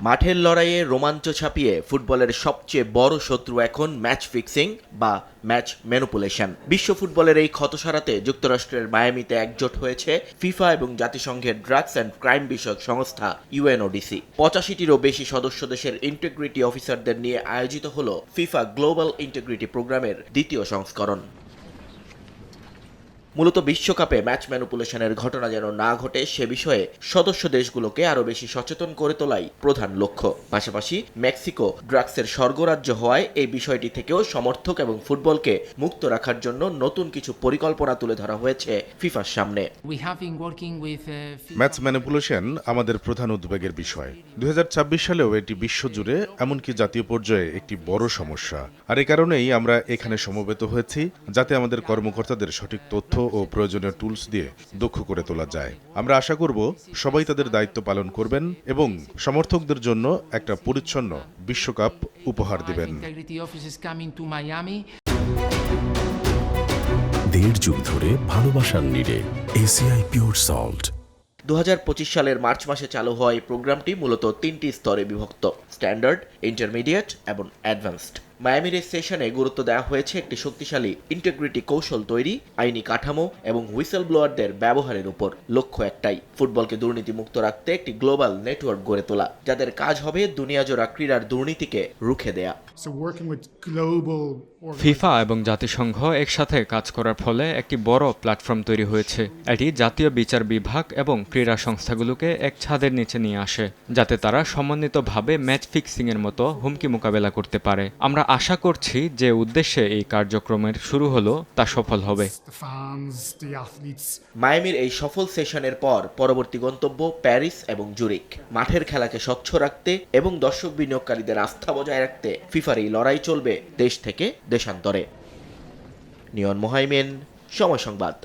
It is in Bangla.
মাঠের লড়াইয়ে রোমাঞ্চ ছাপিয়ে ফুটবলের সবচেয়ে বড় শত্রু এখন ম্যাচ ফিক্সিং বা ম্যাচ ম্যানিপুলেশন। বিশ্ব ফুটবলের এই ক্ষত সারাতে যুক্তরাষ্ট্রের মায়ামিতে একজোট হয়েছে ফিফা এবং জাতিসংঘের ড্রাগস অ্যান্ড ক্রাইম বিষয়ক সংস্থা ইউএনওডিসি। 85টিরও বেশি সদস্য দেশের ইন্টিগ্রিটি অফিসারদের নিয়ে আয়োজিত হল ফিফা গ্লোবাল ইন্টিগ্রিটি প্রোগ্রামের দ্বিতীয় সংস্করণ। মূলত বিশ্বকাপে ম্যাচ ম্যানিপুলেশনের ঘটনা যেন না ঘটে সে বিষয়ে সদস্য দেশগুলোকে আরও বেশি সচেতন করে তোলাই প্রধান লক্ষ্য। পাশাপাশি মেক্সিকো ড্রাগসের স্বর্গরাজ্য হওয়ায় এই বিষয়টি থেকেও সমর্থক এবং ফুটবলকে মুক্ত রাখার জন্য নতুন কিছু পরিকল্পনা তুলে ধরা হয়েছে ফিফার সামনে। ম্যাচ ম্যানিপুলেশন আমাদের প্রধান উদ্বেগের বিষয়। 2026 সালেও এটি বিশ্বজুড়ে এমনকি জাতীয় পর্যায়ে একটি বড় সমস্যা। আর এ কারণেই আমরা এখানে সমবেত হয়েছি, যাতে আমাদের কর্মকর্তাদের সঠিক তথ্য ও প্রয়োজনীয় টুলস দিয়ে দক্ষ করে তোলা যায়। আমরা আশা করব সবাই তাদের দায়িত্ব পালন করবেন এবং সমর্থকদের জন্য একটা পরিচ্ছন্ন বিশ্বকাপ উপহার দিবেন। 1.5 যুগ ধরে ভালোবাসার নিড়ে এসিআই পিওর সল্ট। 2025 সালের মার্চ মাসে চালু হওয়া এই প্রোগ্রামটি মূলত 3টি স্তরে বিভক্ত: স্ট্যান্ডার্ড, ইন্টারমিডিয়েট এবং অ্যাডভান্সড। মায়ামির এই সেশনে গুরুত্ব দেওয়া হয়েছে একটি শক্তিশালী ইন্টিগ্রিটি কৌশল তৈরি, আইনি কাঠামো এবং হুইসেল ব্লোয়ারদের ব্যবহারের উপর। লক্ষ্য একটাই, ফুটবলকে দুর্নীতিমুক্ত রাখতে একটি গ্লোবাল নেটওয়ার্ক গড়ে তোলা, যাদের কাজ হবে দুনিয়াজোড়া ক্রীড়ার দুর্নীতিকে রুখে দেয়া। ফিফা এবং জাতিসংঘ একসাথে কাজ করার ফলে একটি বড় প্ল্যাটফর্ম তৈরি হয়েছে। এটি জাতীয় বিচার বিভাগ এবং ক্রীড়া সংস্থাগুলোকে এক ছাদের নিচে নিয়ে আসে, যাতে তারা সমন্বিতভাবে ম্যাচ ফিক্সিংয়ের মতো হুমকি মোকাবেলা করতে পারে। আমরা আশা করছি যে উদ্দেশ্যে এই কার্যক্রমের শুরু হলো তা সফল হবে। মায়ামির এই সফল সেশনের পর পরবর্তী গন্তব্য প্যারিস এবং জুরিক। মাঠের খেলাকে স্বচ্ছ রাখতে এবং দর্শক বিনিয়োগকারীদের আস্থা বজায় রাখতে ফিফার এই লড়াই চলবে দেশ থেকে দেশান্তরে। নিয়ন মোহাইমেন, সময় সংবাদ।